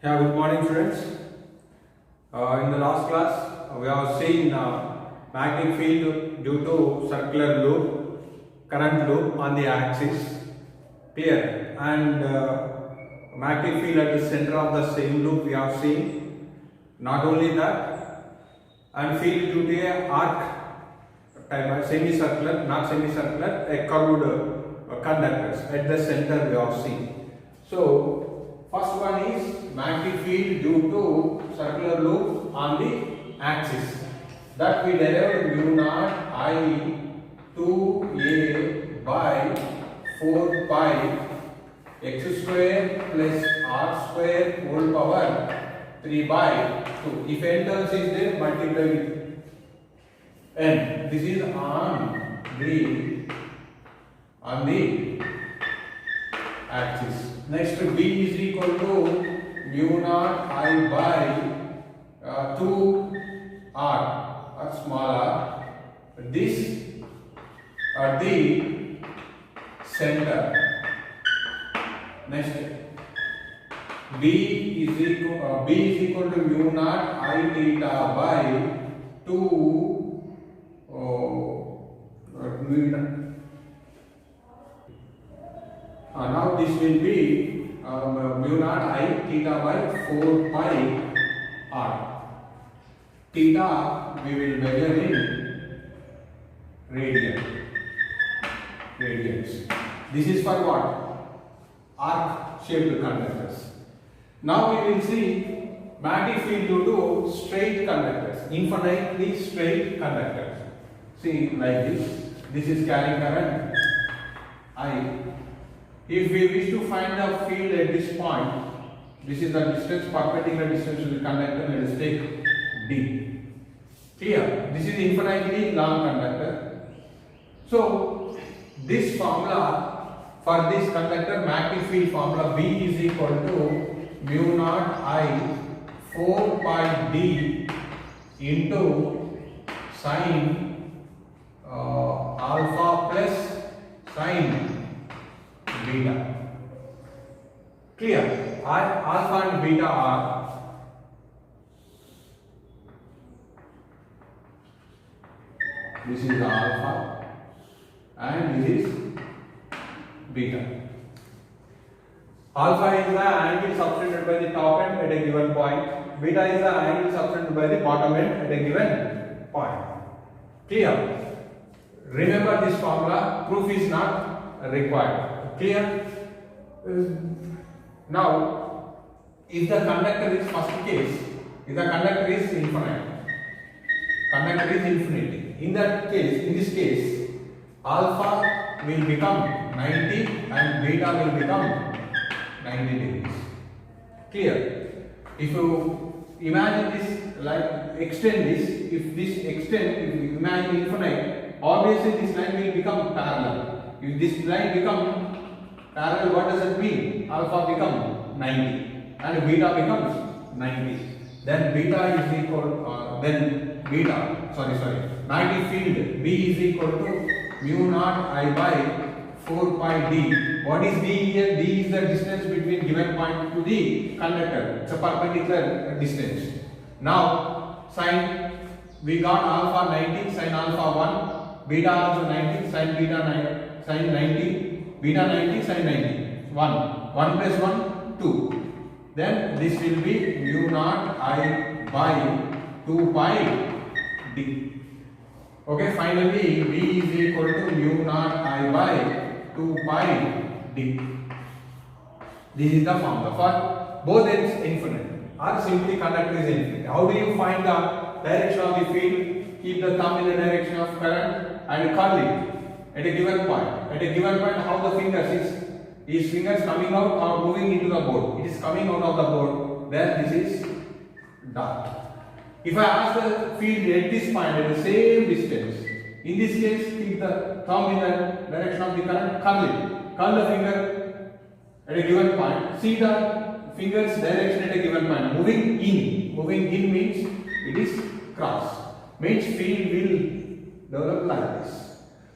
Yeah, good morning, friends. In the last class, we have seen magnetic field due to circular loop, current loop on the axis, clear, and magnetic field at the center of the same loop we have seen. Not only that, and field due to a arc type, semicircular, not semicircular, a curved conductors at the center we have seen. So, first one is magnetic field due to circular loop on the axis. That we derived mu naught I 2a by 4 pi x square plus r square whole power 3 by 2. If n terms is there, multiply with n. This is on the axis. Next, b is equal to mu naught I by 2 r or small r. This at the center. Next, b is equal to mu naught I theta by 2 now this will be mu naught I theta by 4 pi r. Theta we will measure in radians. This is for what? Arc shaped conductors. Now we will see magnetic field due to straight conductors, infinitely straight conductors. See, like this. This is carrying current I. If we wish to find the field at this point, this is the distance, perpendicular distance to the conductor. Let us take D. Clear? This is infinitely long conductor. So, this formula for this conductor, magnetic field formula B is equal to mu naught I 4 pi D into sine alpha plus sine beta. Clear? Alpha and beta are this is the alpha and this is beta. Alpha is the angle subtended by the top end at a given point. Beta is the angle subtended by the bottom end at a given point. Clear? Remember this formula. Proof is not required. Clear? Now, if the conductor is first case, if the conductor is infinite, conductor is infinity. In that case, in this case, alpha will become 90 and beta will become 90 degrees. Clear? If you imagine this, like extend this, if this extend, if you imagine infinite, obviously this line will become parallel. If this line become parallel, what does it mean? Alpha become 90 and beta becomes 90. Then beta is equal, magnetic field B is equal to mu naught I by 4 pi D. What is D here? D is the distance between given point to the conductor. It's a perpendicular distance. Now, sine, we got alpha 90, sine alpha 1, beta also 90, sine beta 9, sine 90, beta 90, sine 90. 1. 1 plus 1, 2. Then this will be mu naught I by 2 pi D. Okay, finally B is equal to mu naught I by 2 pi D. This is the formula for both ends infinite or simply conductor is infinite. How do you find the direction of the field? Keep the thumb in the direction of current and curl it at a given point. At a given point, how the fingers is fingers coming out or moving into the board? It is coming out of the board. Then this is dot. If I ask the field at this point at the same distance, in this case, keep the thumb in the direction of the current, curl it. Curl the finger at a given point. See the finger's direction at a given point. Moving in. Moving in means it is cross. Means field will develop like this.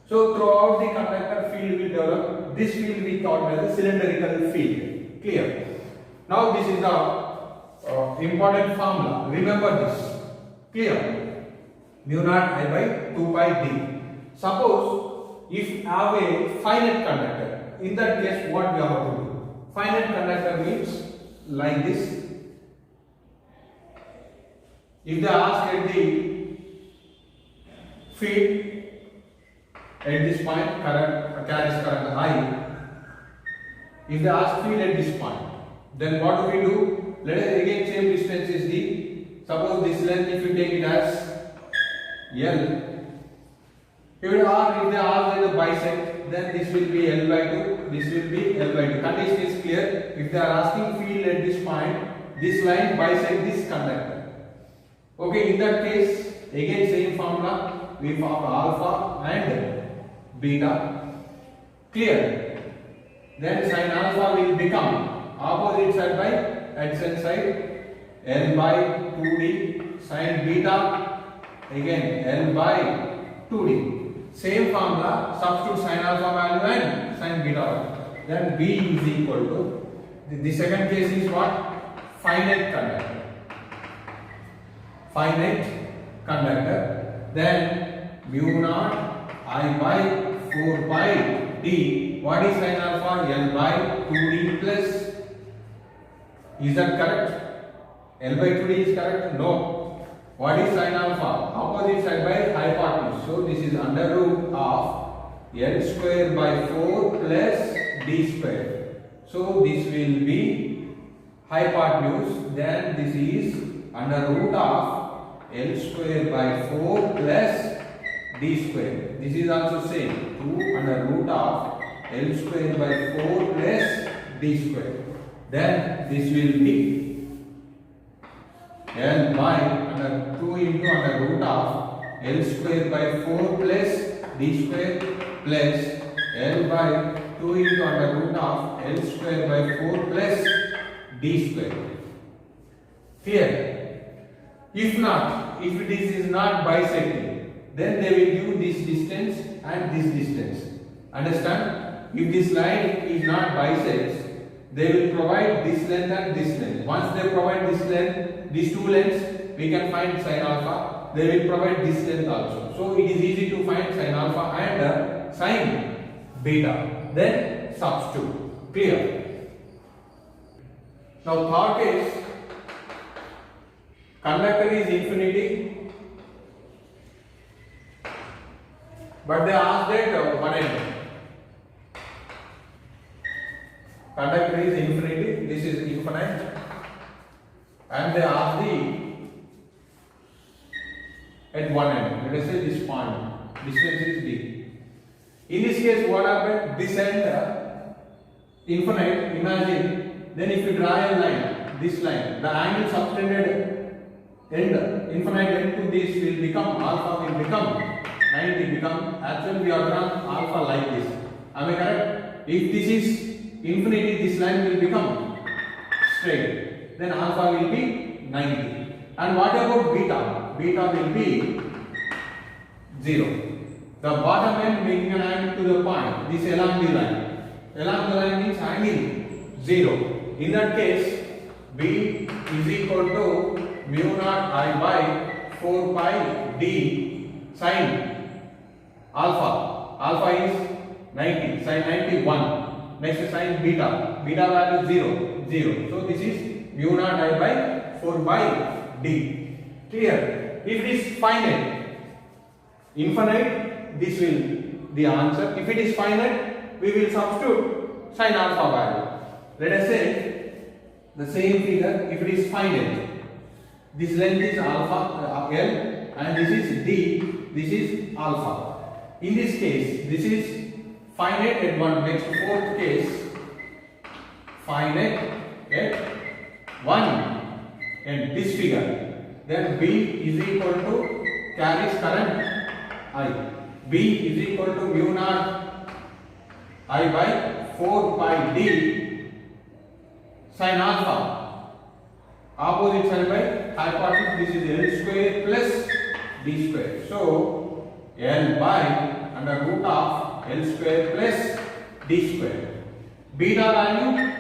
So throughout the conductor, field will develop. This field we call as a cylindrical field. Clear? Now this is the important formula. Remember this. Clear? Mu naught I by 2 pi d. Suppose if you have a finite conductor, in that case what we have to do? Finite conductor means like this. If they ask at the field at this point carries current I, if they ask field at this point, then what do we do? Let us again same distance is d. Suppose this length, if you take it as L, if they ask at the bisect, then this will be L by 2, this will be L by 2. Condition is clear. If they are asking field at this point, this line bisect this conductor. Okay, in that case, again same formula, we form alpha and beta. Clear? Then sin alpha will become opposite side by adjacent side, L by 2d, sin beta again L by 2d. Same formula, substitute sin alpha value and sin beta value. Then B is equal to, the second case is what? Finite conductor. Finite conductor. Then mu naught I by 4 pi d. What is sin alpha? L by 2d plus. Is that correct? L by 2d is correct? No. What is sin alpha? Opposite side by hypotenuse. So this is under root of L square by 4 plus d square. So this will be hypotenuse. Then this is under root of L square by 4 plus d square. This is also same. 2 under root of L square by 4 plus d square. Then this will be L by under 2 into under root of L square by 4 plus d square plus L by 2 into under root of L square by 4 plus d square. Clear? If not, if this is not bisecting, then they will give this distance and this distance. Understand? If this line is not bisects, they will provide this length and this length. Once they provide this length, these two lengths, we can find sin alpha. They will provide this length also. So it is easy to find sin alpha and sin beta. Then substitute. Clear? Now third case, conductor is infinity, but they ask that one end. Conductor is infinity, this is infinite, and they ask at one end. Let us say this point, distance is d. In this case, what happened? This end infinite. Imagine, then if you draw a line, this line, the angle subtended end, infinite end to this will become alpha will become 90 become. Actually, we have drawn alpha like this. Am I correct? If this is infinity, this line will become straight. Then alpha will be 90. And what about beta? Beta will be 0. The bottom end making an angle to the point. This along the line. Along the line means angle 0. In that case, B is equal to mu naught I by 4 pi d sin alpha. Alpha is 90. Sin 90 1. Next is sin beta. Beta value 0. 0. So this is mu naught I by 4 by d. Clear? If it is finite, infinite, this will be the answer. If it is finite, we will substitute sin alpha value. Let us say the same figure. If it is finite, this length is alpha L and this is d, this is alpha. In this case, this is finite at one. Next fourth case, finite at one and this figure. Then B is equal to carries current I. B is equal to mu naught I by 4 pi d sin alpha. Opposite side by hypotenuse, this is L square plus d square. So L by under root of L square plus d square. Beta value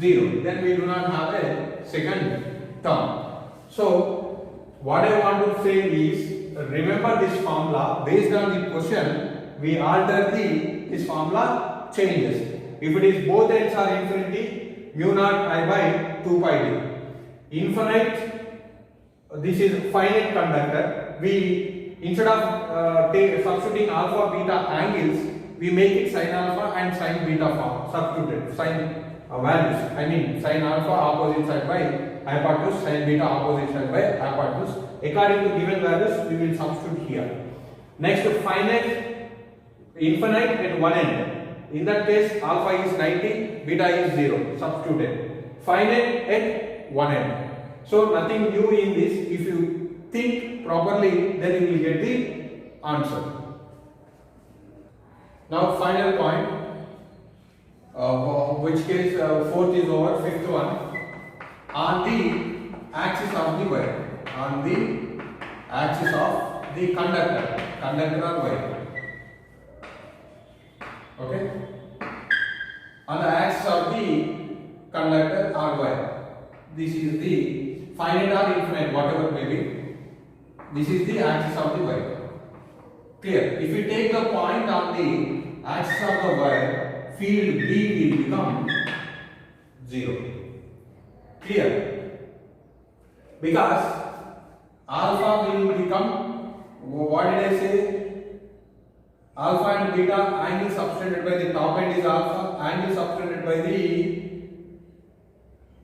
0. Then we do not have a second term. So what I want to say is, remember this formula. Based on the question, we alter this formula changes. If it is both ends are infinity, mu naught I by 2 pi d. Infinite, this is finite conductor. We instead of substituting alpha beta angles, we make it sin alpha and sin beta form. Substituted sin values. I mean sin alpha opposite side by hypotenuse, sin beta opposite side by hypotenuse. According to given values, we will substitute here. Next, finite, infinite at one end. In that case, alpha is 90, beta is 0. Substituted. Finite at one end. So nothing new in this. If you think properly, then you will get the answer. Now final point, which case fourth is over, fifth one. On the axis of the wire, on the axis of the conductor or wire. Okay? On the axis of the conductor or wire. This is the finite or infinite, whatever may be. This is the axis of the wire. Clear? If you take the point on the axis of the wire, field B will become 0. Clear? Because alpha will become, what did I say? Alpha and beta, angle subtended by the top end is alpha, angle subtended by the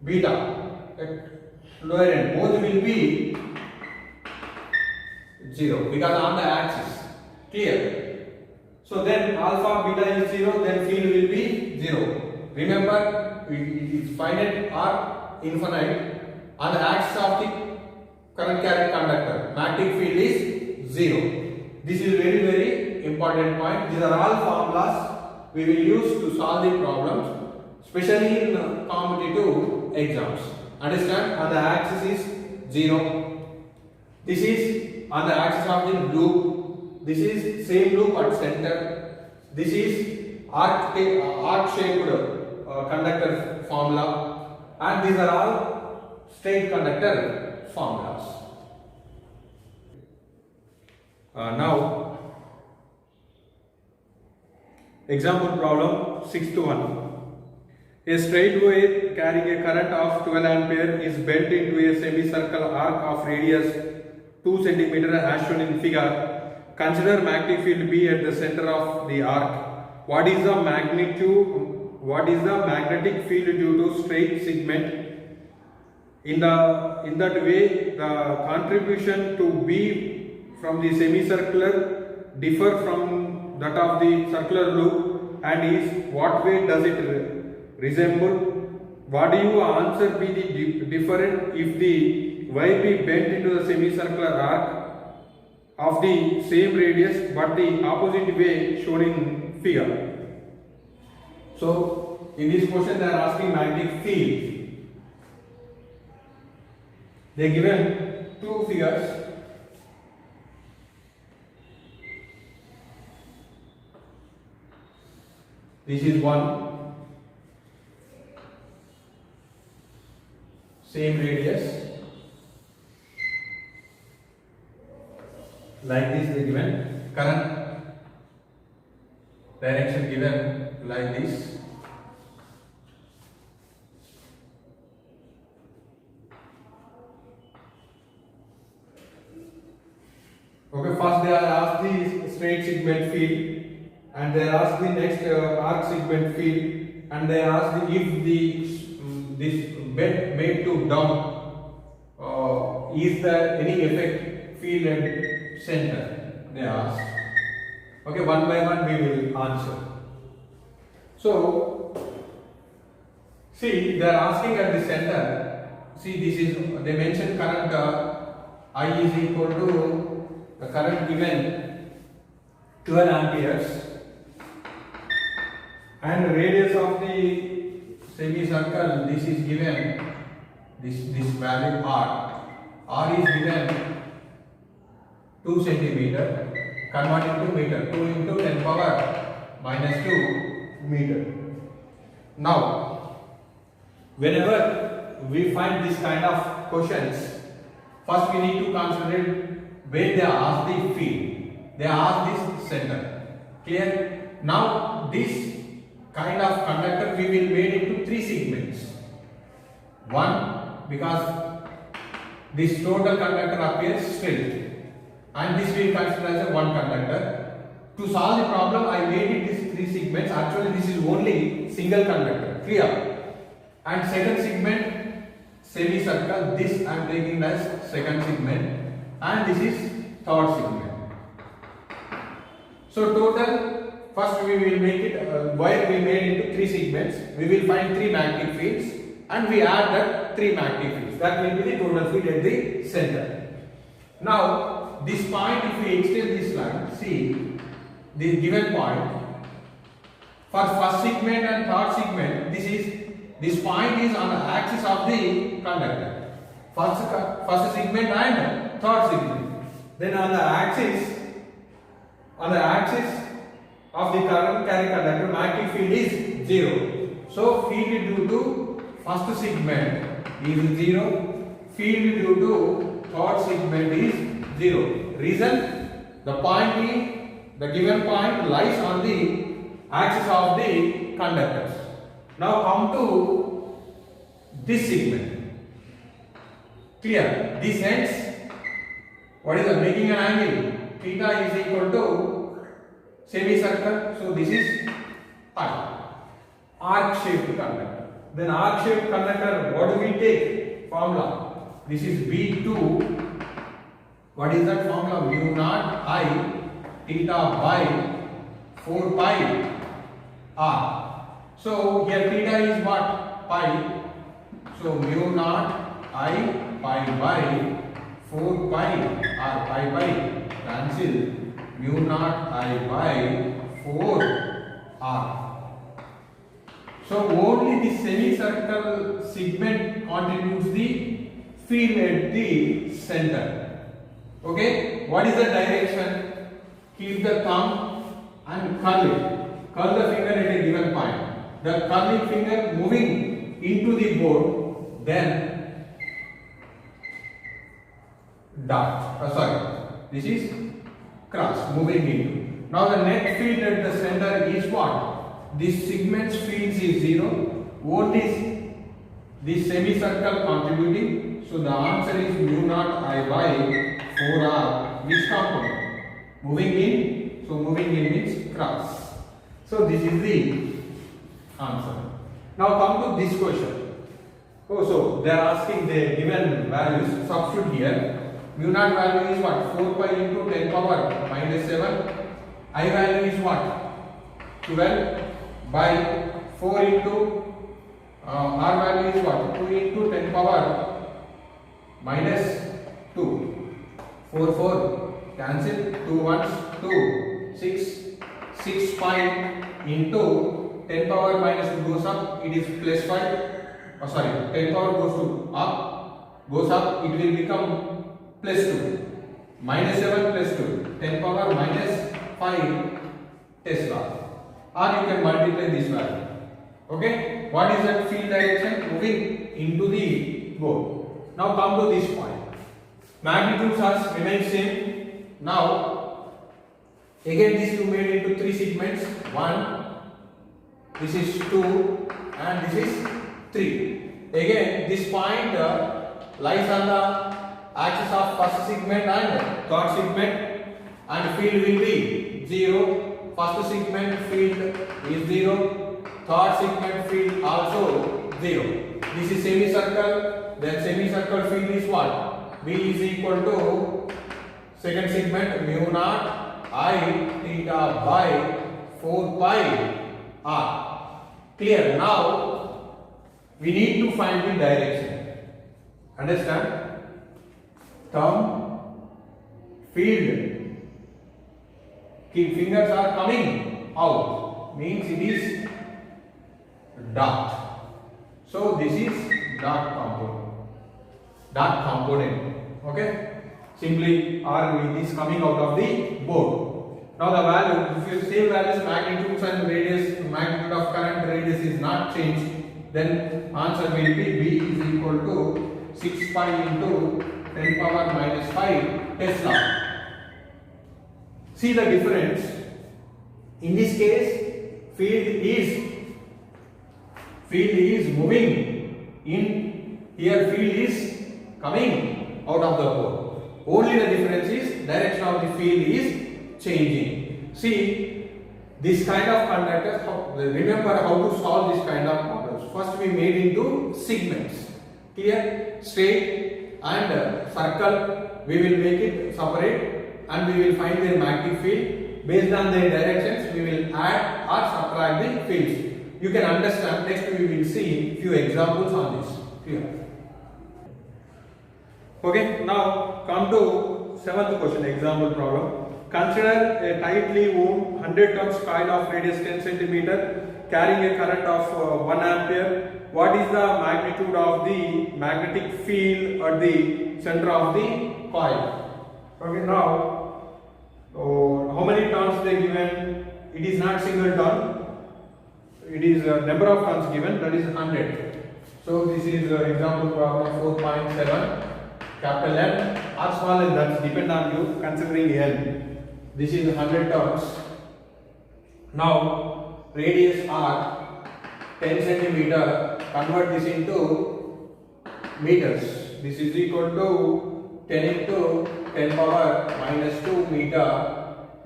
beta at lower end. Both will be 0 because on the axis. Clear? So then alpha beta is 0, then field will be 0. Remember, it is finite or infinite. On the axis of the current carrying conductor, magnetic field is 0. This is very important point. These are all formulas we will use to solve the problems, especially in competitive exams. Understand? On the axis is 0. This is on the axis of the loop. This is same loop at center. This is arc shaped conductor formula, and these are all straight conductor formulas. Now, example problem 6th one. A straight wire carrying a current of 12 ampere is bent into a semicircular arc of radius 2 cm as shown in figure. Consider magnetic field B at the center of the arc. What is the magnetic field due to straight segment? In that way, the contribution to B from the semicircular differ from that of the circular loop, and is what way does it resemble? What do you answer be the different if the wire be bent into the semicircular arc of the same radius but the opposite way shown in figure? So in this question they are asking magnetic field. They are given two figures. This is one, same radius, like this they are given, current direction given like this. Okay, first they are asked the straight segment field, and they are asked the next arc segment field, and they are asked if this bend made to down, is there any effect field at center? They asked. Okay, one by one we will answer. So see, they are asking at the center. See, this is, they mentioned current I is equal to the current given 12 amperes, and the radius of the semicircle, this is given, this value r is given 2 centimeter, converting to meter, 2 into 10 power minus 2 meter. Now whenever we find this kind of questions, first we need to consider where they ask the field. They ask this center. Clear? Now this kind of conductor we will made into three segments. One, because this total conductor appears straight, and this we consider as a one conductor. To solve the problem, I made it these three segments. Actually, this is only single conductor. Clear? And second segment, semicircle. This I am taking as second segment, and this is third segment. So total, first we will make it wire we made into three segments. We will find three magnetic fields, and we add that three magnetic fields. That will be the total field at the center. Now this point, if we extend this line, see the given point for first segment and third segment. This point is on the axis of the conductor. First segment and third segment. Then on the axis of the current carrying conductor, magnetic field is 0. So field due to first segment is 0. Field due to third segment is 0. Reason: the given point lies on the axis of the conductors. Now come to this segment. Clear? This ends. What is the making an angle? Theta is equal to semicircle. So this is pi. Arc-shaped conductor. Then arc-shaped conductor, what do we take? Formula. This is B2. What is that formula? Mu naught I theta by 4 pi r. So here theta is what? Pi. So mu naught I pi by 4 pi r. Pi cancel. Mu naught I by 4 r. So only the semicircle segment contributes the field at the center. Okay, what is the direction? Keep the thumb and curl it. Curl the finger at a given point. The curling finger moving into the board, then dot. This is cross moving into. Now the net field at the center is what? This segment's fields is 0. Only the semicircle contributing. So the answer is mu naught I by 4r. Which component? Moving in. So moving in means cross. So this is the answer. Now come to this question. So they are asking the given values. Substitute here. Mu naught value is what? 4 pi into 10 power minus 7. I value is what? 12 by 4 into R value is what? 2 into 10 power minus 2. 4 cancel. 2 ones 2. 6 5 into 10 power minus 2 goes up. It is plus 5. 10 power goes to up. Goes up. It will become plus 2. Minus 7 plus 2. 10 power minus 5 Tesla. Or you can multiply this value. Okay. What is that field direction? Moving into the board. Now come to this point. Magnitudes are remain same. Now again this you made into three segments. 1, this is 2, and this is 3. Again this point lies on the axis of first segment and third segment, and field will be 0. First segment field is 0. Third segment field also 0. This is semicircle. Then semicircle field is what? V is equal to second segment mu naught I theta by 4 pi r. Clear? Now we need to find the direction. Understand? Thumb, field. Key fingers are coming out. Means it is dot. So this is dot component. Okay. Simply R is coming out of the board. Now the value, if you same values, magnitudes and radius, magnitude of current, radius is not changed. then answer will be V is equal to 6 pi into 10 power minus 5 Tesla. See the difference. In this case, field is moving in, here field is coming out of the pole. Only the difference is direction of the field is changing. See, this kind of conductors, remember how to solve this kind of problems. First we made into segments. Here straight and circle, we will make it separate and we will find their magnetic field. Based on their directions, we will add or subtract the fields. You can understand. Next we will see few examples on this. Here. Okay, now come to 7th question, example problem. Consider a tightly wound 100 turns coil of radius 10 cm carrying a current of 1 ampere. What is the magnitude of the magnetic field at the center of the coil? Okay, now how many turns they given? It is not single turn. It is a number of turns given, that is 100. So this is example problem 4.7. Capital N or small n, that depend on you considering n. This is 100 turns. Now radius r 10 centimeter. Convert this into meters. This is equal to 10 into 10 power minus 2 meter.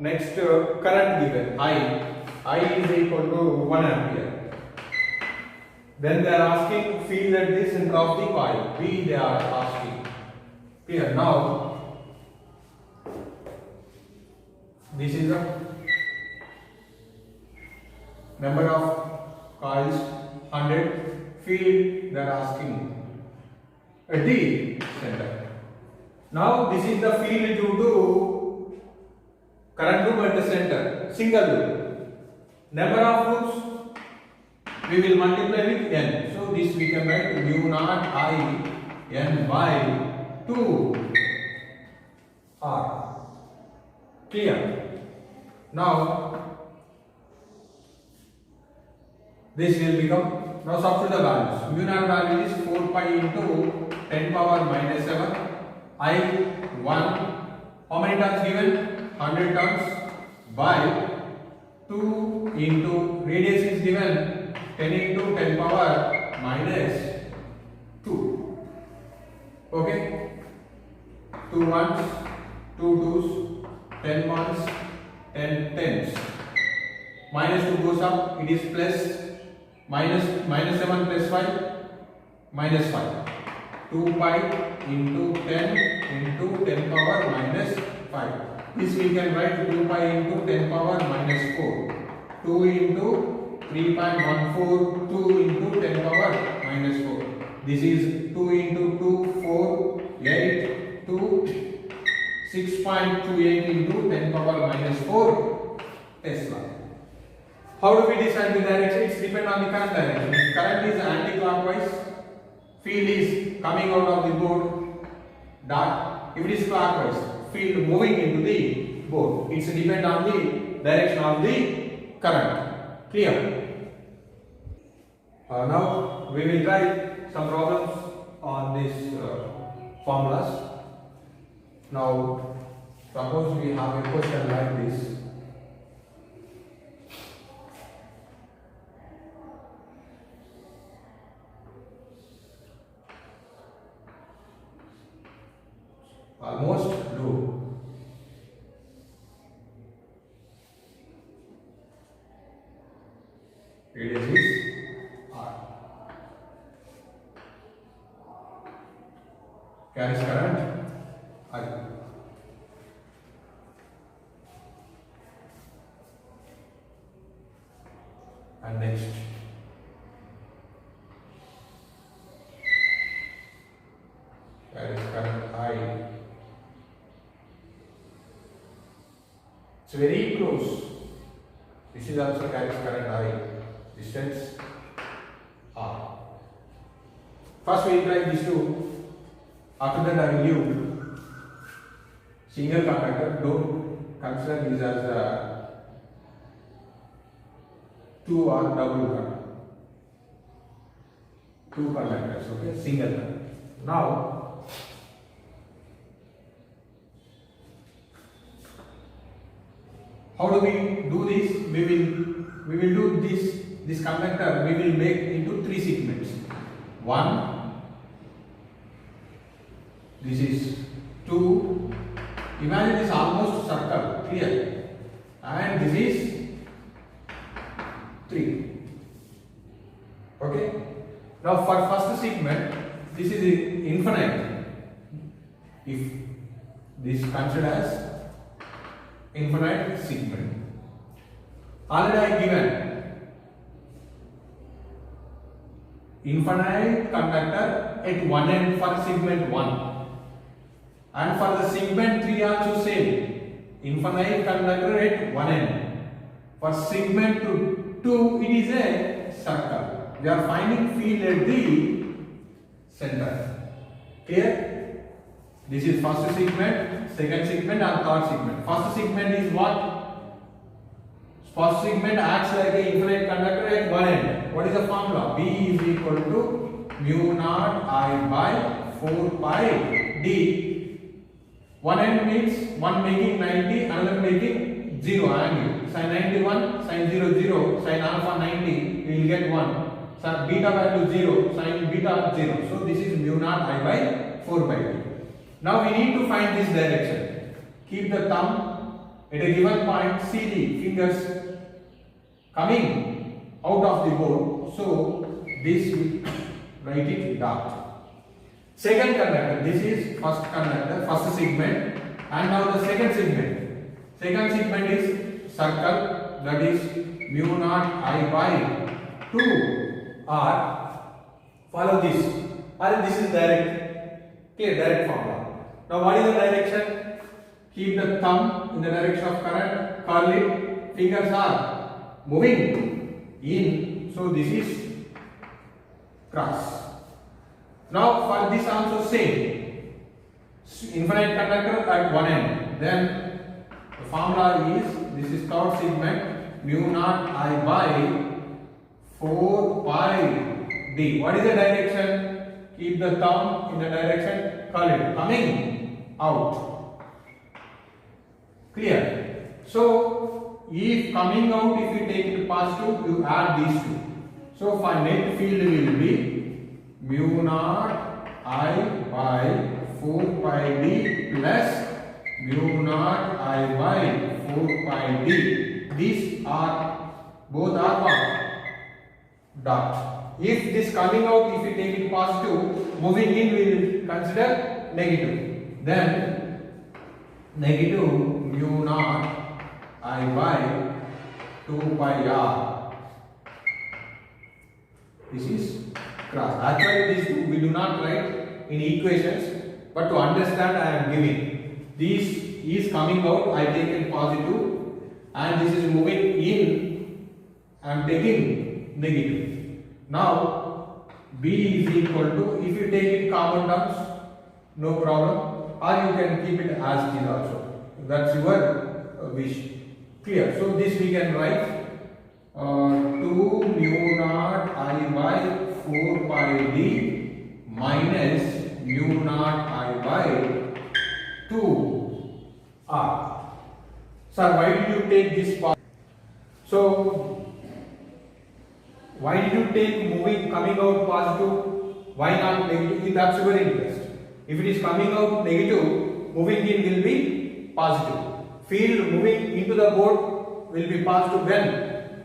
Next current given I is equal to 1 ampere. Then they are asking field at the center of the coil. V they are asking. Here now this is the number of coils 100. Field they are asking at the center. Now this is the field due to current loop at the center, single loop. Number of loops we will multiply with n. So this we can write mu naught I n by 2 r. Clear? Now this will become, now substitute the values. Mu naught value is 4 pi into 10 power minus 7. I 1. How many turns given? 100 turns by 2 into radius is given 10 into 10 power minus 2. Okay? 2 ones, 2 twos, 10 ones, 10 tens. Minus 2 goes up, it is plus minus 7 plus 5 minus 5. 2 pi into 10 into 10 power minus 5. This we can write 2 pi into 10 power minus 4. 2 into 3.14, 2 into 10 power minus 4. This is 2 into 2, 4, 8, 2, 6.28 into 10 power minus 4 Tesla. How do we decide the direction? It depends on the current direction. If current is anti-clockwise, field is coming out of the board dot. If it is clockwise, field moving into the board. It's depend on the direction of the current. Clear? Now we will try some problems on these formulas. Now suppose we have a question like this. Almost low. Radius is r. Carries current I. And next, carries current I. It's very close. This is also carries current I. Distance r. First we apply these two. After that I will give single conductor. Don't consider this as a 2 or double conductor. two conductors, okay, single conductor. Now how do we do this? We will do this conductor we will make into three segments. One, this is two. Imagine this almost circle, clear, and this is three. Okay. Now for first segment, this is infinite. If this considered as infinite segment, already I given infinite conductor at one end for segment 1, and for the segment 3 also same, infinite conductor at one end. For segment 2 it is a circle. We are finding field at the center. Clear? This is first segment, second segment and third segment. First segment is what? First segment acts like an infinite conductor at one end. What is the formula? B is equal to mu naught I by 4 pi d. One end means one making 90, another making 0 angle. Sin 91, sin 0, 0, sin alpha 90, we will get 1. So beta value 0, sin beta 0. So this is mu naught I by 4 by d. Now we need to find this direction. Keep the thumb at a given point, see the fingers coming out of the board. So this we write it dot. Second conductor, this is first conductor, first segment, and now the second segment. Second segment is circle, that is mu naught I by 2 or follow this, or this is direct, okay, direct formula. Now what is the direction? Keep the thumb in the direction of current, curl it, fingers are moving in, so this is cross. Now for this also same, infinite conductor at one end, then the formula is, this is third segment, mu naught I by 4 pi d. What is the direction? Keep the thumb in the direction, curl it, coming out. Clear? So if coming out, if you take it positive, you add these two. So for net field will be mu naught I by 4 pi d plus mu naught I by 4 pi d. These are both are what? Dot. If this coming out, if you take it positive, moving in we will consider negative. Then negative mu naught I by 2 pi r. This is cross. Actually these two we do not write in equations, but to understand I am giving. This is coming out, I take it positive, and this is moving in, I am taking negative. Now B is equal to, if you take it common terms, no problem, or you can keep it as it is also. That's your wish. Clear? So this we can write 2 mu naught I by 4 pi d minus mu naught I by 2 r. Sir, why did you take this part? So why did you take moving, coming out positive? Why not negative? That's your interest. If it is coming out negative, moving in will be positive. Field moving into the board will be positive when?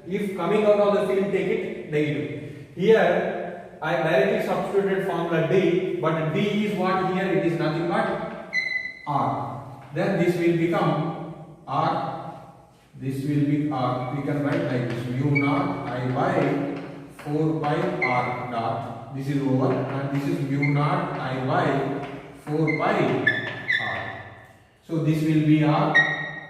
If coming out of the field, take it negative. Here I directly substituted formula D, but D is what here? It is nothing but R. Then this will become R. This will be R. We can write like this: mu naught I by 4 pi r dot. This is over, and this is mu naught I by 4 pi r. So this will be r,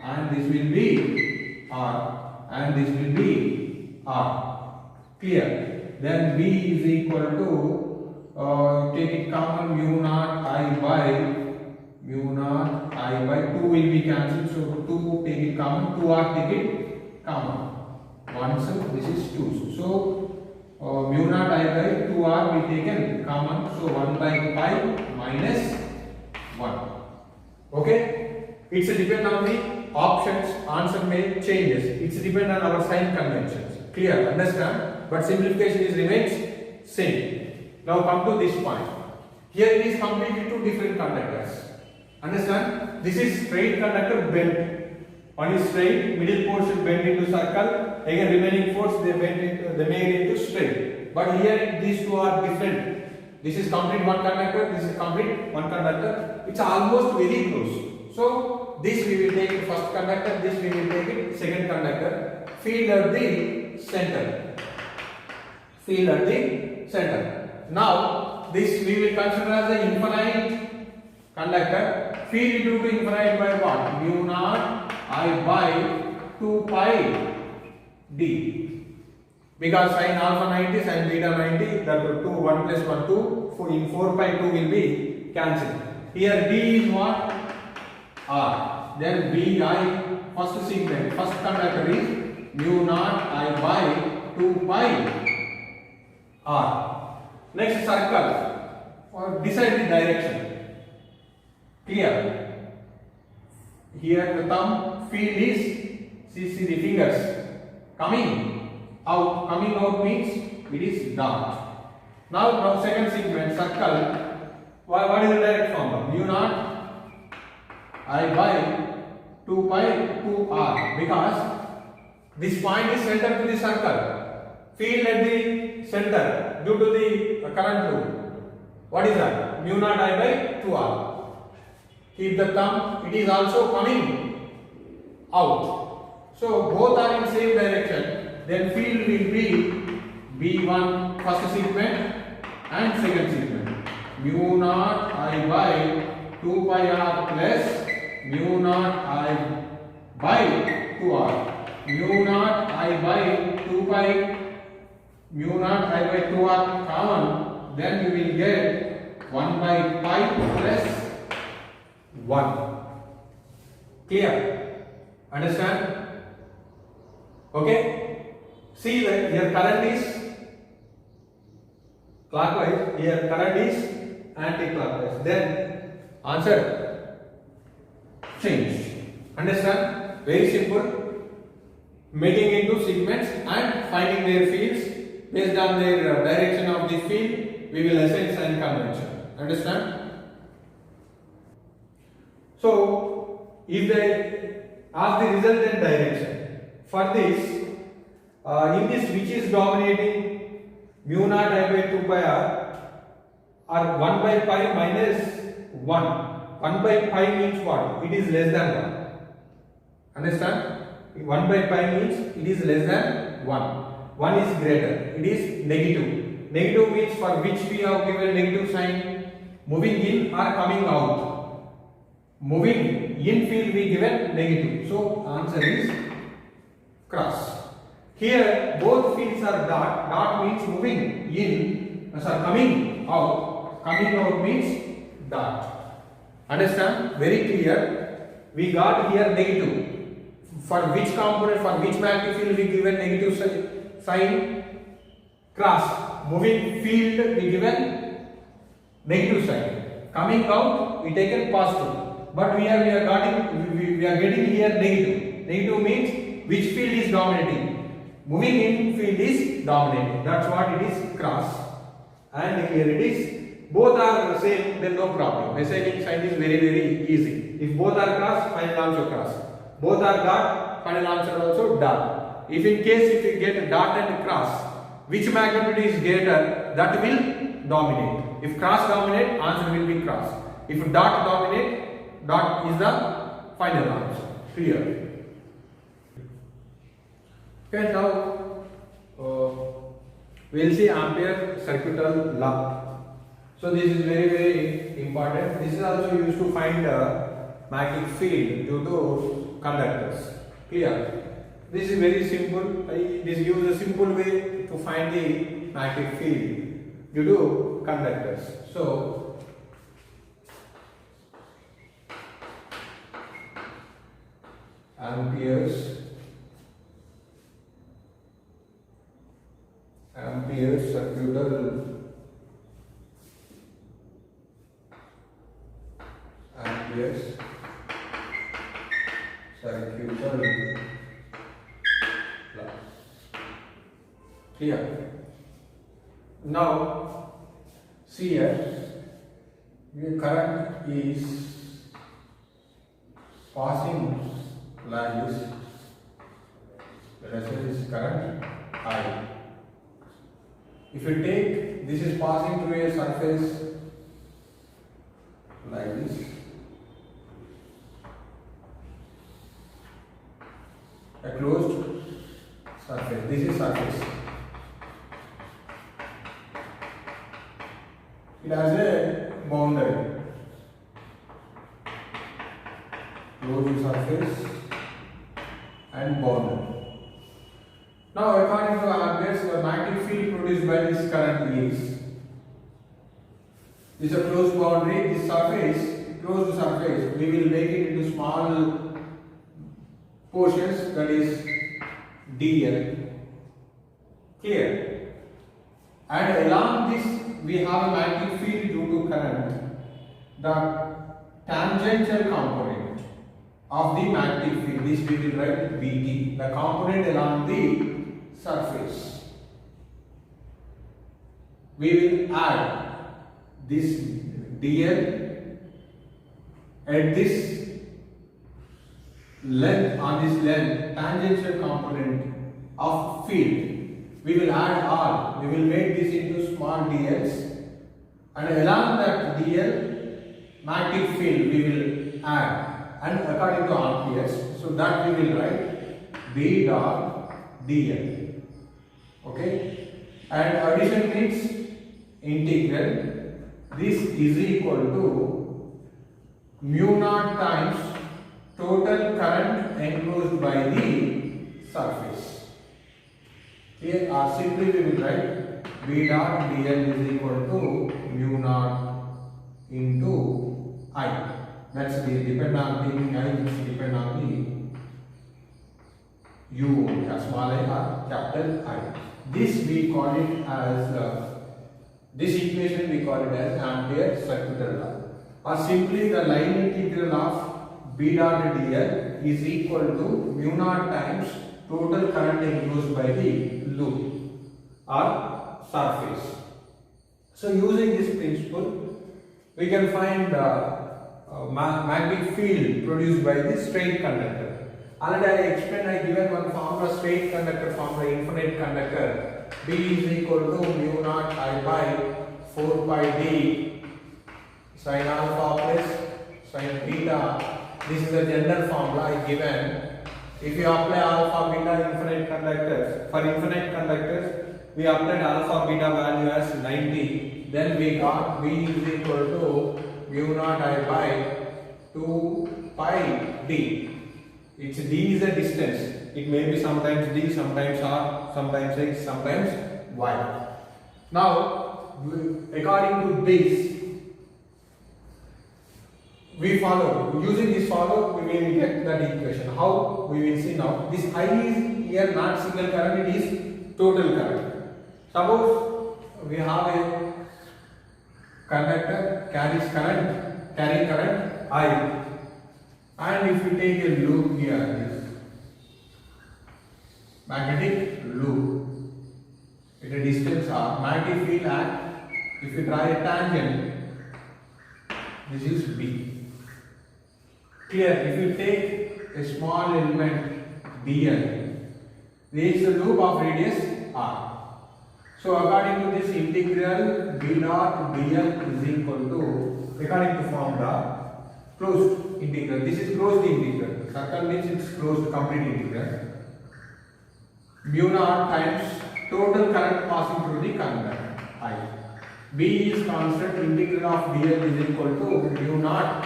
and this will be r, and this will be r. Clear? Then B is equal to, take it common, mu naught I by 2 will be cancelled. So 2 take it common, 2r take it common. 1, so this is 2. So mu naught I by 2r we taken common, so 1 by pi minus 1. Okay, it's depend on the options, answer may changes, it's depend on our sign conventions. Clear, understand? But simplification is remains same. Now come to this point. Here it is completely two different conductors. Understand? This is straight conductor bent. One is straight, middle portion bent into circle. Again, remaining force they made into straight. But here these two are different. This is complete one conductor. This is complete one conductor. It's almost very close. So this we will take it first conductor. This we will take it second conductor. Field at the center. Field at the center. Now this we will consider as an infinite conductor. Field due to infinite by what? Mu naught I by 2 pi d. Because sin alpha 90, sin beta 90, that 2, 1 plus 1, 2. In 4 pi 2 will be cancelled. Here d is what? R. Then bi, first segment, first conductor is mu naught I by 2 pi r. Next circle, or decide the direction. Clear? Here the thumb field is, see the fingers coming out means it is dot. Now second segment circle, what is the direct formula? Mu naught I by 2 pi 2r, because this point is center to the circle, field at the center due to the current loop. What is that? Mu naught I by 2r. Keep the thumb, it is also coming out. So both are in same direction. Then field will be B1 first segment and second segment. Mu naught I by 2 pi r plus mu naught I by 2r. Mu naught I by 2 pi, mu naught I by 2r common, then you will get 1 by pi plus 1. Clear? Understand? Okay? See that here current is clockwise, here current is anti-clockwise. Then answer change. Understand? Very simple. Making into segments and finding their fields based on their direction of the field. We will assign sign convention. Understand? So, if they ask the resultant direction, for this, in this which is dominating, mu naught I by 2 pi r or 1 by pi minus 1. 1 by pi means what? It is less than 1. Understand? 1 by pi means it is less than 1. 1 is greater. It is negative. Negative means for which we have given negative sign, moving in or coming out. Moving in field we given negative. So answer is cross. Here both fields are dot. Dot means moving in. Coming out. Coming out means dot. Understand? Very clear. We got here negative. For which component, for which magnetic field we given negative sign? Cross. Moving field we given negative sign. Coming out we taken positive. But we are getting here negative. Negative means which field is dominating. Moving in field is dominating. That's what it is cross. And here it is. Both are the same, then no problem. Assigning sign is very easy. If both are cross, final answer cross. Both are dot, final answer also dot. If in case if you get dot and cross, which magnitude is greater, that will dominate. If cross dominate, answer will be cross. If dot dominate, dot is the final answer. Clear? Okay, now we will see Ampere circuital law. So this is very important. This is also used to find magnetic field due to conductors. Clear? This is very simple. This gives a simple way to find the magnetic field due to conductors. So Ampere's amperes circular law. Clear? Now see here, the current is passing like this. Let us say this is current I. If you take, this is passing through a surface like this, a closed surface. This is surface. It has a boundary. Closed surface and boundary. Now, according to amperes, the magnetic field produced by this current is a closed boundary. This surface, closed surface, we will make it into small portions, that is dl. Clear? And along this, we have a magnetic field due to current. The tangential component of the magnetic field, this we will write Bt, the component along the surface. We will add this dl at this length, on this length, tangential component of field. We will add all. We will make this into small dls, and along that dl magnetic field we will add, and according to amperes, so that we will write B dot dl. Okay, and addition means integral. This is equal to mu naught times total current enclosed by the surface. Here, or simply we will write B dot dl is equal to mu naught into I. That's the depend on the I, which depend on the U, small I or capital I. This we call it as this equation we call it as ampere circular law, or simply the line integral of B dot dl is equal to mu naught times total current enclosed by the loop or surface. So using this principle, we can find magnetic field produced by the straight conductor. Already I explained, I given one formula, straight conductor formula, infinite conductor. B is equal to mu naught I by 4 pi d sin alpha plus sin beta. This is the general formula I given. If you apply alpha beta infinite conductors, for infinite conductors we applied alpha beta value as 90, then we got B is equal to mu naught I by 2 pi d. It's d is a distance. It may be sometimes d, sometimes r, sometimes x, sometimes y. Now, according to this, we follow. Using this follow, we will get that equation. How? We will see now. This I is here not single current, it is total current. Suppose we have a conductor carrying current I. And if we take a loop here, this magnetic loop, at a distance r, magnetic field act, if you draw a tangent, this is B. Clear? If you take a small element dl, this is a loop of radius r. So according to this integral, B dot dl is equal to, according to formula, closed integral. This is closed integral. Circle means it's closed, complete integral. Mu naught times total current passing through the conductor I. B is constant. Integral of dl is equal to mu naught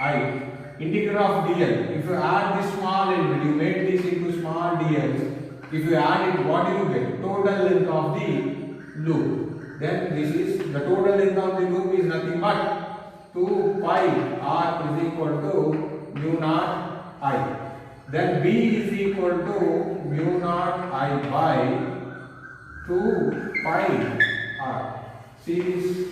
I. Integral of dl. If you add this small element, you make this into small dl. If you add it, what do you get? Total length of the loop. Then this is the total length of the loop is nothing but 2 pi r is equal to mu naught I. Then B is equal to mu naught I by 2 pi r. See this?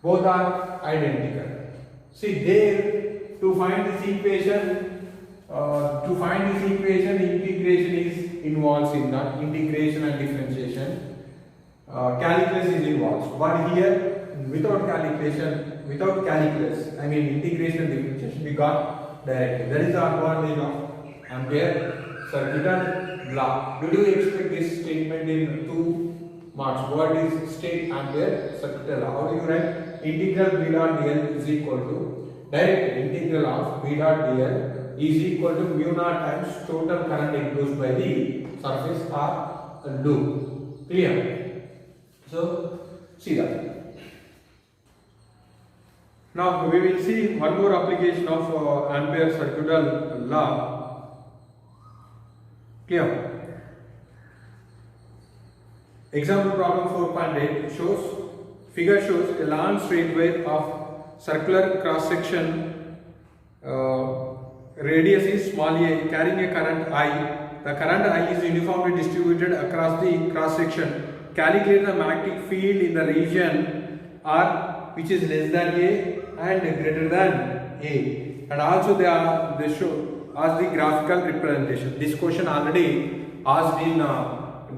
Both are identical. See there, to find this equation, integration is involves in the integration and differentiation. Calculus is involved, but here without calculus, I mean integration and differentiation, we got directly. That is the advantage of Ampere circuital law. Did you expect this statement in 2 marks? What is state Ampere circuital law? How do you write? Integral B dot dl is equal to direct integral of B dot dl is equal to mu naught times total current enclosed by the surface or loop. Clear? So see that. Now we will see one more application of Ampere circuital law. Clear? Example problem 4.8 shows. Figure shows a long straight wire of circular cross section, radius is small a, carrying a current I. The current I is uniformly distributed across the cross section. Calculate the magnetic field in the region R which is less than A and greater than A. And also they show as the graphical representation. This question already asked in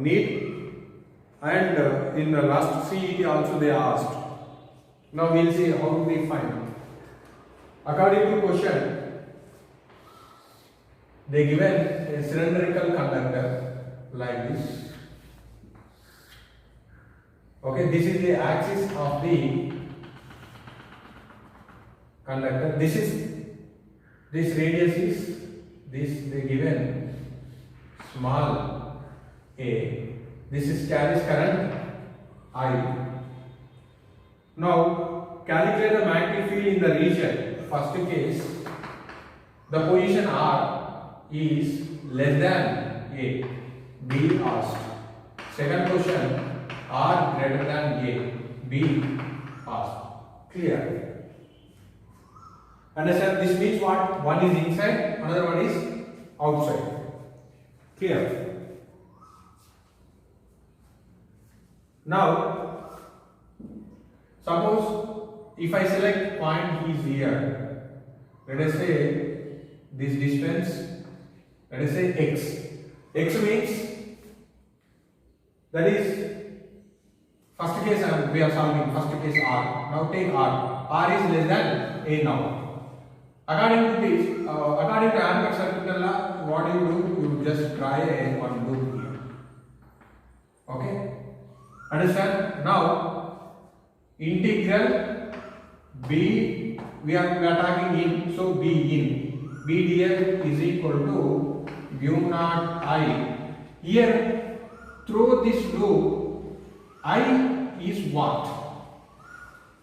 NEET. And in the last CET also they asked. Now we will see how do we find. According to question, they given a cylindrical conductor like this. Okay, this is the axis of the conductor. This radius is this they given small a. This is carries current I. Now calculate the magnetic field in the region. First case, the position R is less than A. B asked. Second question, R greater than A. B asked. Clear? Understand? This means what? One is inside, another one is outside. Clear? Now, suppose if I select point is here, let us say this distance, let us say x. X means that is first case we are solving first case R. Now take R. R is less than A now. According to this, according to Ampere circuital law, what do? You just draw a one loop here. Okay. Understand? Now integral B we are talking in, so B in B dl is equal to mu naught I. Here through this loop I is what?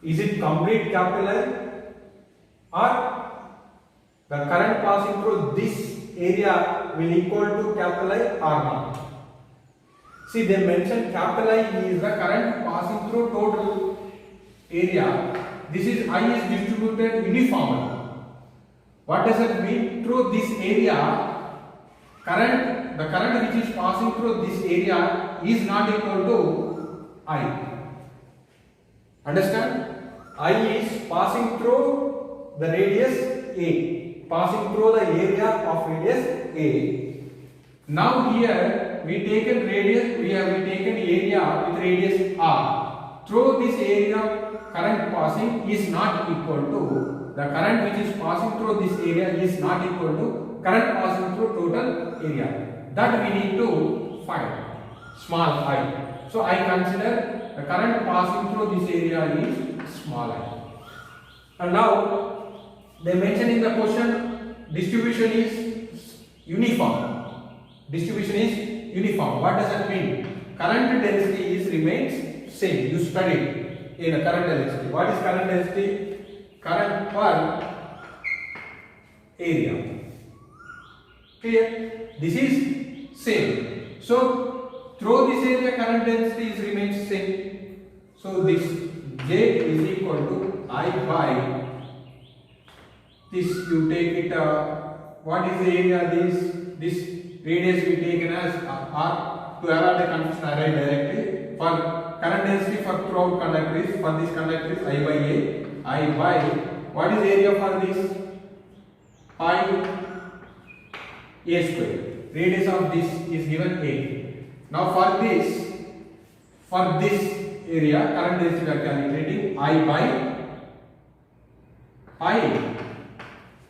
Is it complete capital I or the current passing through this area will equal to capital I or not? See, they mentioned capital I is the current passing through total area. This is I is distributed uniformly. What does it mean? Through this area, the current which is passing through this area is not equal to I. Understand? I is passing through the radius A, passing through the area of radius A. Now here we taken radius, we have taken area with radius R. Through this area, current passing is not equal to the current which is passing through this area is not equal to current passing through total area. That we need to find small I. So I consider the current passing through this area is small I. And now they mention in the question distribution is uniform. Distribution is uniform. What does that mean? Current density is remains same. You studied in a current density. What is current density? Current per area. Clear? This is same. So through this area current density is remains same. So this J is equal to I by this. You take it. What is the area? This radius we taken as R to avoid the confusion. I write directly for current density for throughout conductor is, for this conductor is I by A. I by, what is area for this? Pi A square. Radius of this is given A. Now for this area, current density we are calculating I by pi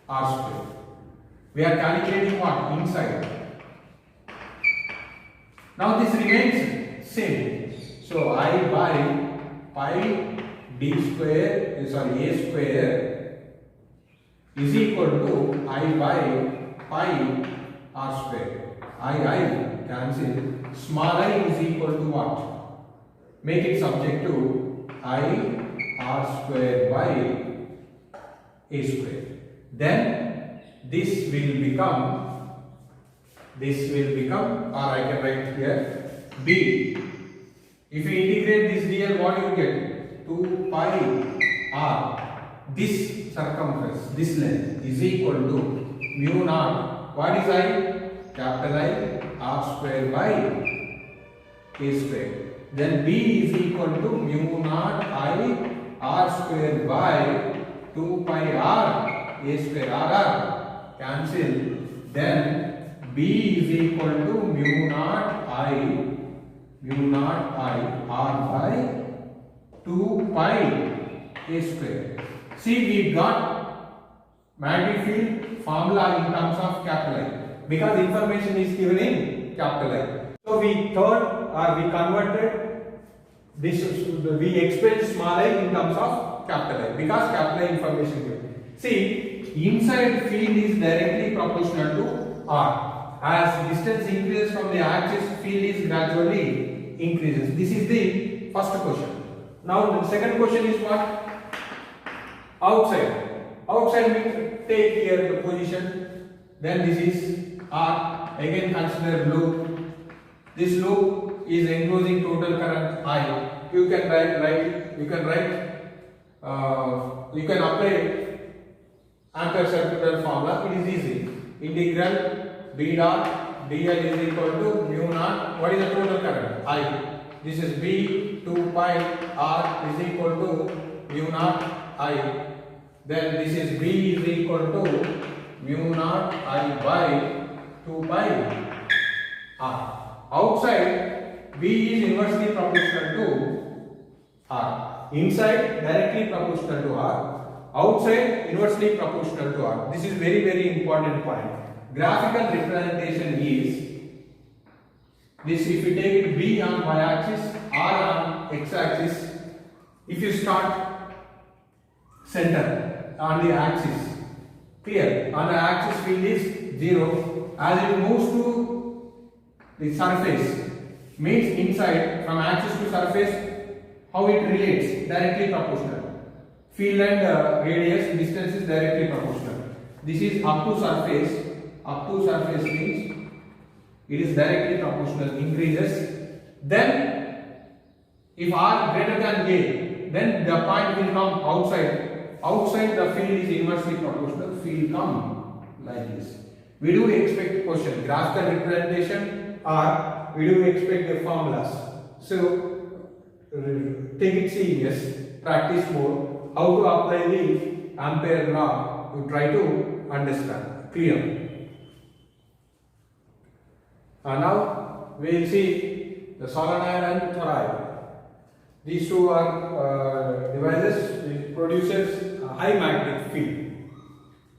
R square. We are calculating what? Inside. Now this remains same. So I by pi D square, A square is equal to I by pi R square. I cancel. Small I is equal to what? Make it subject to I R square by A square. Then this will become, or I can write here B. If you integrate this dl, what you get? 2 pi r. This circumference, this length is equal to mu naught. What is I? Capital I R square by A square. Then B is equal to mu naught I R square by 2 pi r A square. R cancel. Then B is equal to mu naught I R by 2 pi A square. See, we got magnetic field formula in terms of capital I, because information is given in capital I. So we converted this, we expressed small I in terms of capital I, because capital I information given. See, inside field is directly proportional to R. As distance increases from the axis, field is gradually increases. This is the first question. Now the second question is what? Outside. Outside we take here the position. Then this is R. Again consider loop. This loop is enclosing total current I. You can apply Ampere circular formula. It is easy. Integral B dot dl is equal to mu naught. What is the total current? I. This is B 2 pi R is equal to mu naught I. Then this is B is equal to mu naught I by 2 pi R. Outside B is inversely proportional to R. Inside directly proportional to R. Outside inversely proportional to R. This is very, very important point. Graphical representation is this. If you take it B on y axis, R on x axis, if you start center on the axis, clear, on the axis field is 0. As it moves to the surface, means inside from axis to surface, how it relates? Directly proportional. Field and radius distance is directly proportional. This is up to surface. Up to surface means it is directly proportional, increases. Then if R greater than A, then the point will come outside. Outside the field is inversely proportional, field come like this. We do expect question, graphical representation, or we do expect the formulas. So take it serious, practice more. How to apply the Ampere law, you try to understand. Clear? Now we will see the solenoid and toroid. These two are devices which produces a high magnetic field.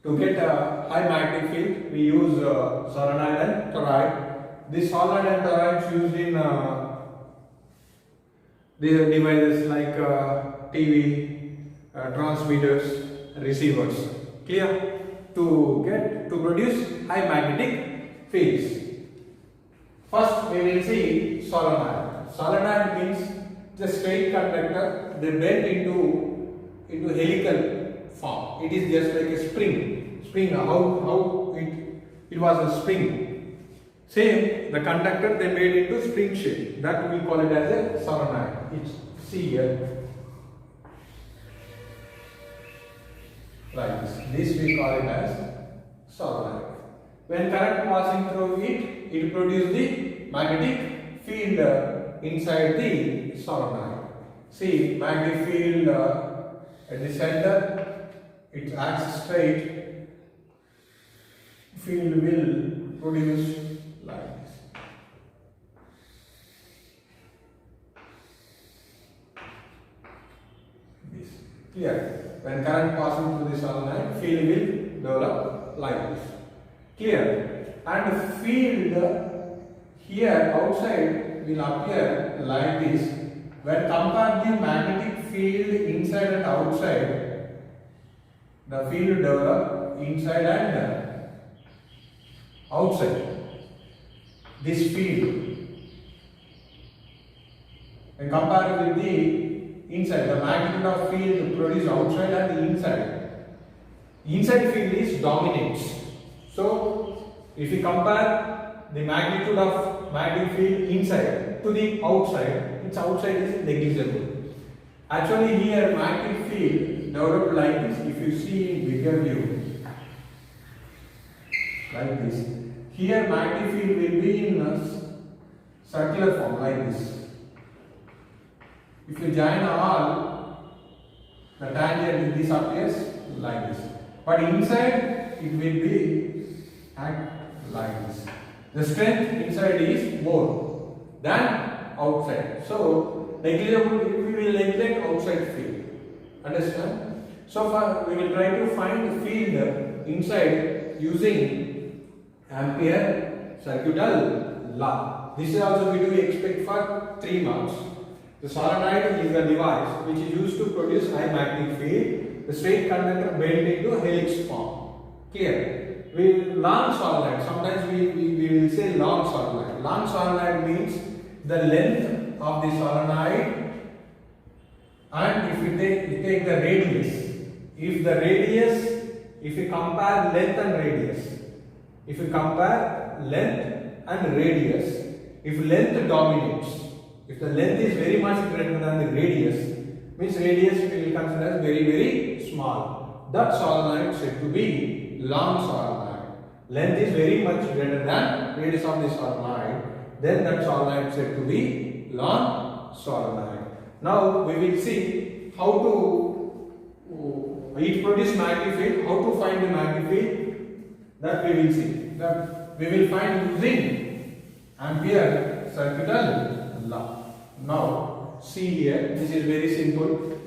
To get a high magnetic field, we use solenoid and toroid. This solenoid and toroid used in these devices like TV, transmitters, receivers. Clear? To produce high magnetic fields. First, we will see solenoid. Solenoid means the straight conductor, they bend into helical form. It is just like a spring. How it was a spring. Same, the conductor they made into spring shape. That we call it as a solenoid. It's see here. Like this. This we call it as solenoid. When current passing through it, it produces the magnetic field inside the solenoid. See, magnetic field at the center, it acts straight, field will produce like this. This. Clear? When current passing through the solenoid, field will develop like this. Clear? And field here outside will appear like this. When compare the magnetic field inside and outside, the field develop inside and outside. This field, when compared with the inside, the magnitude of field produced outside and the inside. Inside field is dominates. So, if we compare the magnitude of magnetic field inside to the outside, its outside is negligible. Actually, here magnetic field developed like this. If you see in bigger view, like this. Here magnetic field will be in a circular form like this. If you join all, the tangent disappears like this. But inside it will be act like this. The strength inside is more than outside. So negligible, we will neglect outside field. Understand? So far we will try to find the field inside using Ampere circuital law. This is also we do expect for 3 marks. The solenoid is a device which is used to produce high magnetic field. The straight conductor bent into helix form. Clear? Long solenoid. Sometimes we will say long solenoid. Long solenoid means the length of the solenoid, and if we take the radius. If the radius, if we compare length and radius, if we compare length and radius, if length dominates, if the length is very much greater than the radius, means radius we will consider as very small. That solenoid is said to be long solenoid. Length is very much greater than radius of the solenoid, then that solenoid is said to be long solenoid. Now we will see how to it produce magnetic field, how to find the magnetic field, that we will see. That we will find using Ampere circuital law. Now see here, this is very simple.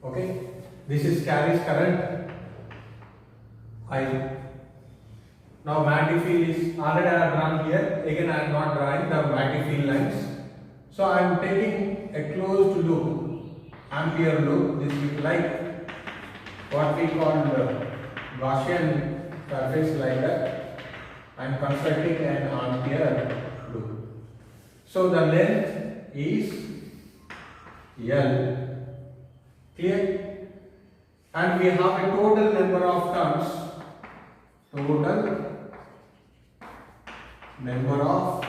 Okay, this is carries current I. Now magnetic field is already I have drawn here. Again I am not drawing the magnetic field lines. So I am taking a closed loop, Ampere loop. This is like what we call Gaussian surface like that. I am constructing an Ampere loop. So the length is L. Clear? And we have a total number of turns. Total number of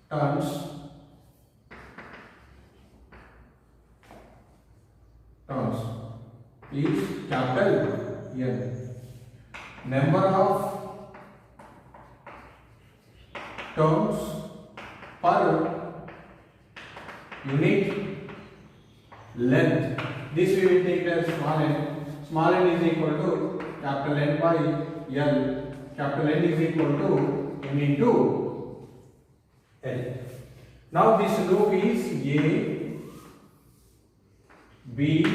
turns is capital N. Number of turns per unit length. This we will take as small n. Small n is equal to capital N by L. Capital N is equal to N into L. Now this loop is A, B,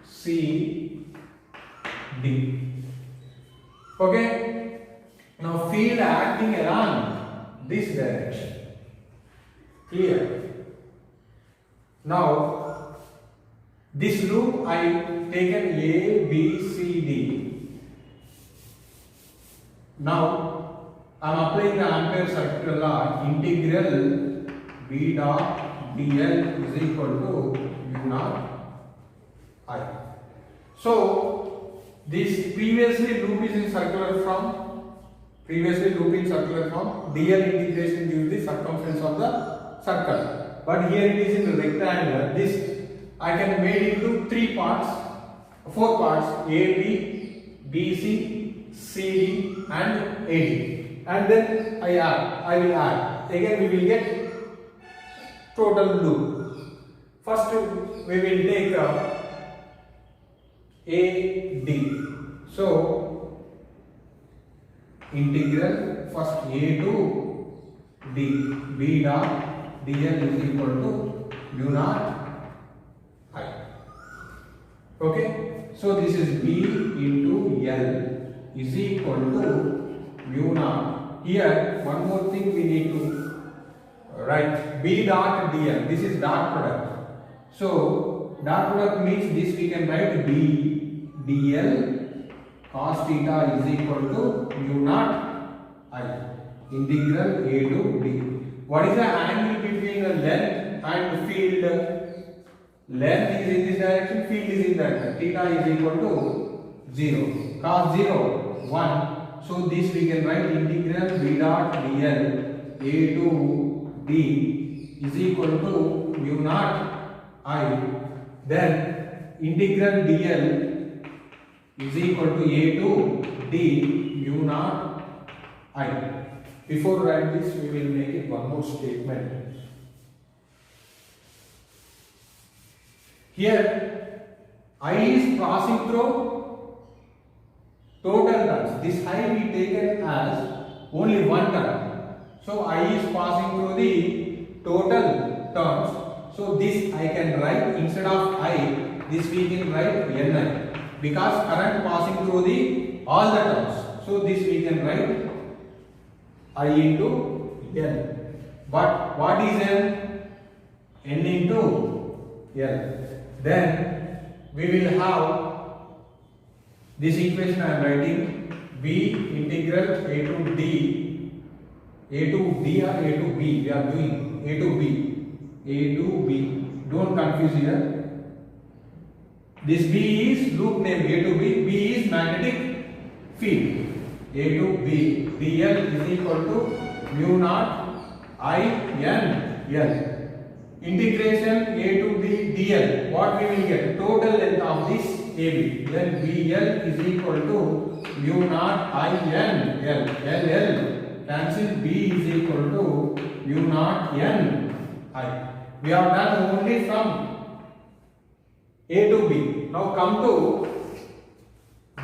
C, D. Okay. Now field acting along this direction. Clear? Now this loop I taken A, B, C, D. Now I am applying the Ampere circuital law. Integral B dot dl is equal to mu naught I. So this previously loop is in circular form. Previously loop in circular form. Dl integration gives the circumference of the circle. But here it is in rectangular. This I can make into 4 parts, A, B, B, C, CD and AD, and then I will add. Again we will get total loop. First we will take AD. So integral first A to D, B dot dl is equal to mu naught I. Okay, so this is B into L is equal to mu naught. Here one more thing we need to write, B dot dl, this is dot product. So dot product means this we can write B dl cos theta is equal to mu naught I, integral A to D. What is the angle between the length and field? Length is in this direction, field is in that direction. Theta is equal to 0. Cos 0, 1. So this we can write integral B dot dl A to D is equal to mu naught I. Then integral dl is equal to A to D mu naught I. Before write this, we will make it one more statement. Here, I is passing through total turns. This I we taken as only one turn. So I is passing through the total turns. So this I can write instead of I, this we can write Ni, because current passing through the all the turns. So this we can write I into N. But what is N? N into L. Then we will have this equation I am writing, B integral A to D, A to D or A to B, we are doing A to B, don't confuse here. This B is loop name A to B is magnetic field, A to B, dl is equal to mu naught I N L. Integration A to B dl, what we will get? Total length of this AB. Then BL is equal to mu naught I N L. LL cancel, B is equal to mu naught N I. We have done only from A to B. Now come to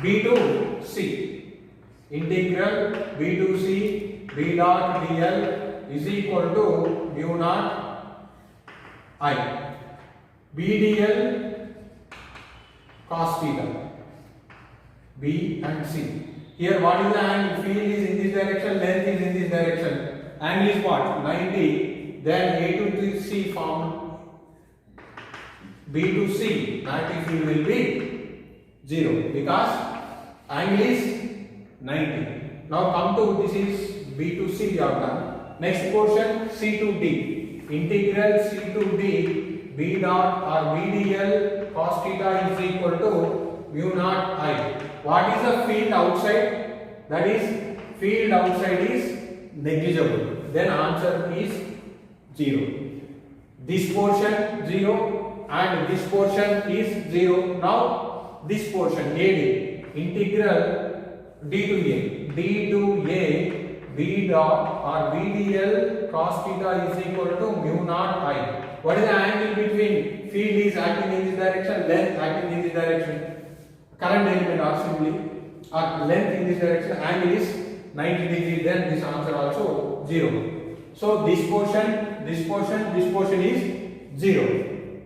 B to C. Integral B to C B dot dl is equal to mu naught I. BDL cos theta. B and C. Here what is the angle? Field is in this direction, length is in this direction. Angle is what? 90. Then A to C form B to C. Magnetic field will be 0 because angle is 90. Now come to this is B to C we have done. Next portion C to D. Integral C to D B dot or BDL cos theta is equal to mu naught I. What is the field outside? That is, field outside is negligible. Then answer is 0. This portion 0 and this portion is 0. Now this portion AD, integral D to A B dot or BDL cos theta is equal to mu naught I. What is the angle between field is acting in this direction, length acting in this direction, current element or simply or length in this direction, angle is 90 degree, then this answer also 0. So this portion is 0.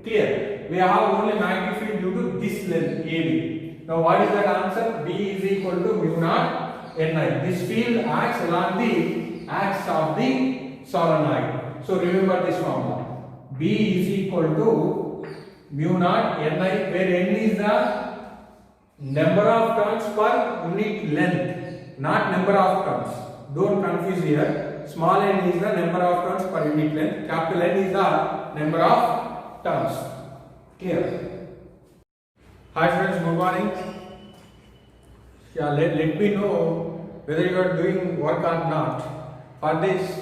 Clear? We have only magnetic field due to this length AB. Now what is that answer? B is equal to mu naught Ni. This field acts along the axis of the solenoid. So remember this formula. B is equal to mu naught Ni, where N is the number of turns per unit length, not number of turns. Don't confuse here. Small n is the number of turns per unit length. Capital N is the number of turns. Clear? Hi friends, good morning. Yeah, let me know whether you are doing work or not. For this,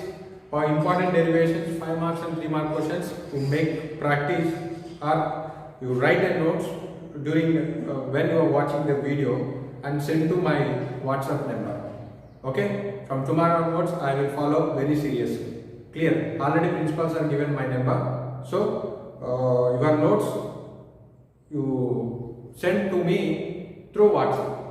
for important derivations, 5 marks and 3 mark questions, to make practice, or you write a notes during when you are watching the video and send to my WhatsApp number. Okay, from tomorrow onwards I will follow very seriously. Clear? Already principals are given my number. So your notes you send to me through WhatsApp.